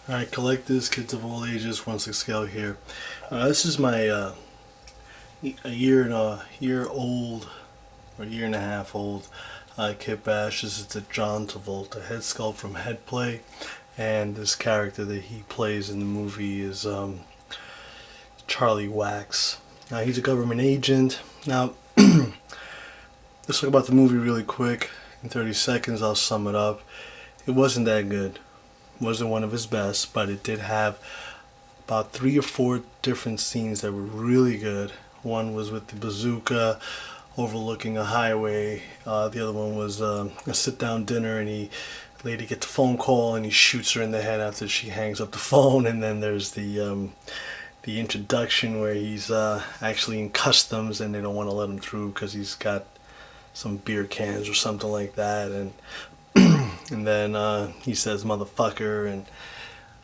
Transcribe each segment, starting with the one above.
Alright, collectors, kids of all ages, 1/6 scale here. This is my a year old or year and a half old Kitbash. This is the John Travolta head sculpt from Headplay, and this character that he plays in the movie is Charlie Wax. Now he's a government agent. Now let's talk about the movie really quick. In 30 seconds, I'll sum it up. It wasn't that good. Wasn't one of his best, but it did have about 3 or 4 different scenes that were really good. One was with the bazooka overlooking a highway. The other one was a sit-down dinner, and the lady gets a phone call and he shoots her in the head after she hangs up the phone. And then there's the introduction where he's actually in customs and they don't want to let him through because he's got some beer cans or something like that, and and then he says motherfucker and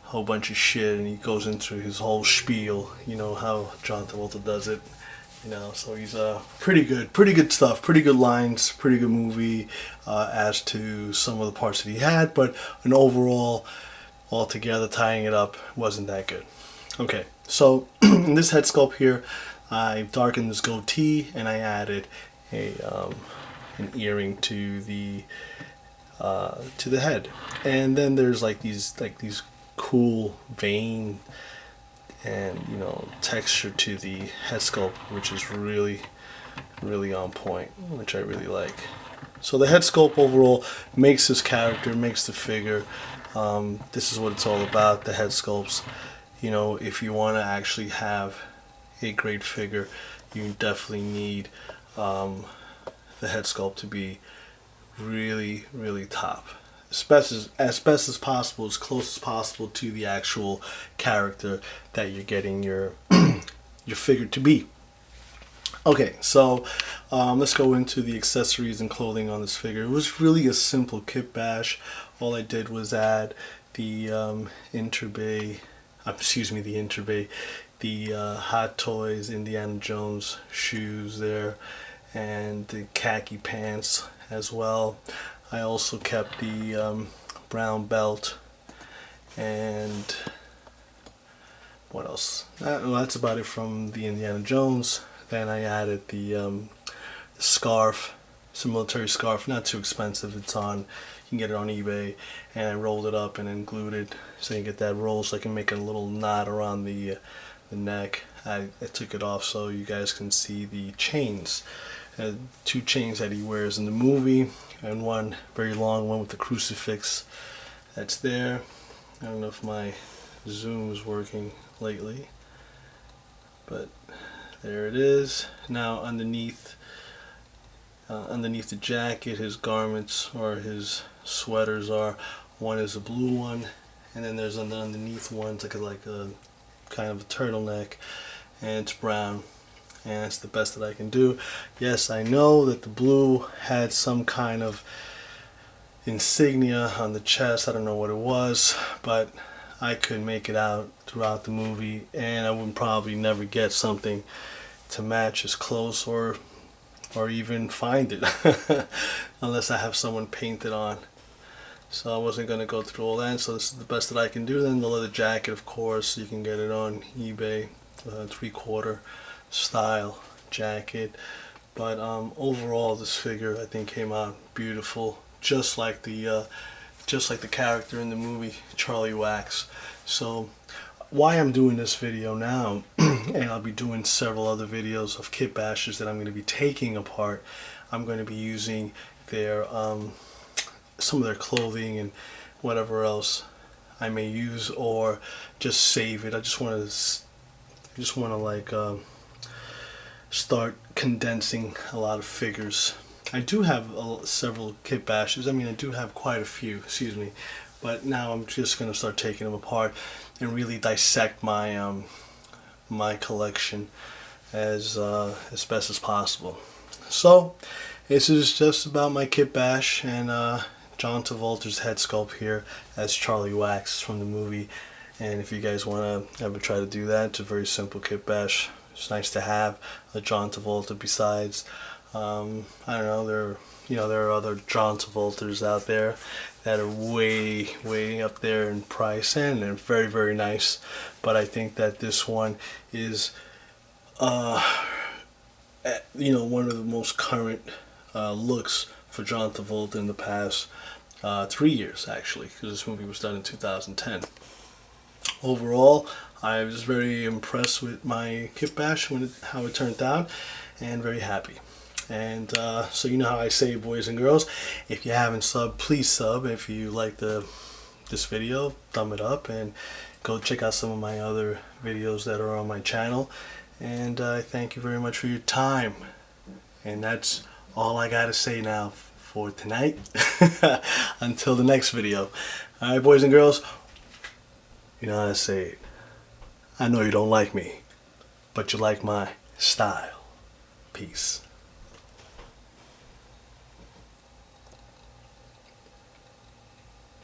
a whole bunch of shit, and he goes into his whole spiel, you know how John Travolta does it, you know. So he's pretty good stuff, pretty good lines, pretty good movie as to some of the parts that he had, but an overall, altogether, tying it up, wasn't that good. Okay, so in this head sculpt here, I darkened this goatee and I added an earring to the head, and then there's like these cool vein and texture to the head sculpt, which is really on point, which I really like. So the head sculpt overall makes this character, makes the figure. This is what it's all about, the head sculpts. You know, if you want to actually have a great figure, you definitely need the head sculpt to be really top, as best as possible, as close as possible to the actual character that you're getting your your figure to be. Okay, so let's go into the accessories and clothing on this figure. It was really a simple kit bash. All I did was add the the Hot Toys Indiana Jones shoes there, and the khaki pants as well. I also kept the brown belt, and what else? Well, that's about it from the Indiana Jones. Then I added the scarf. It's a military scarf, not too expensive. It's on, you can get it on eBay, and I rolled it up and then glued it so you get that roll, so I can make a little knot around the neck. I took it off so you guys can see the chains. 2 chains that he wears in the movie, and one very long one with the crucifix that's there. I don't know if my zoom is working lately, but there it is. Now underneath the jacket, his garments or his sweaters are, one is a blue one, and then there's an underneath one, it's like a kind of a turtleneck, and it's brown. And that's the best that I can do. Yes, I know that the blue had some kind of insignia on the chest. I don't know what it was, but I could make it out throughout the movie, and I would probably never get something to match as close or even find it unless I have someone paint it on. So I wasn't going to go through all that, so this is the best that I can do. Then the leather jacket, of course, you can get it on eBay, 3/4 style jacket. But overall, this figure I think came out beautiful, just like the character in the movie, Charlie Wax. So why I'm doing this video now, and I'll be doing several other videos of kit bashes that I'm going to be taking apart. I'm going to be using their some of their clothing and whatever else I may use, or just save it. I just want to like start condensing a lot of figures. I do have several kit bashes. I mean, I do have quite a few, excuse me, but now I'm just going to start taking them apart and really dissect my my collection as best as possible. So this is just about my kit bash and John Travolta's head sculpt here as Charlie Wax from the movie. And if you guys want to ever try to do that, it's a very simple kit bash. It's nice to have a John Travolta besides. I don't know, there are other John Travoltas out there that are way up there in price, and they're very, very nice. But I think that this one is you know, one of the most current looks for John Travolta in the past 3 years, actually, because this movie was done in 2010. Overall, I was very impressed with my Kitbash, how it turned out, and very happy. And so you know how I say, boys and girls, if you haven't subbed, please sub. If you like this video, thumb it up, and go check out some of my other videos that are on my channel. And I thank you very much for your time. And that's all I gotta say now for tonight. Until the next video. Alright, boys and girls, you know how to say it. I know you don't like me, but you like my style. Peace.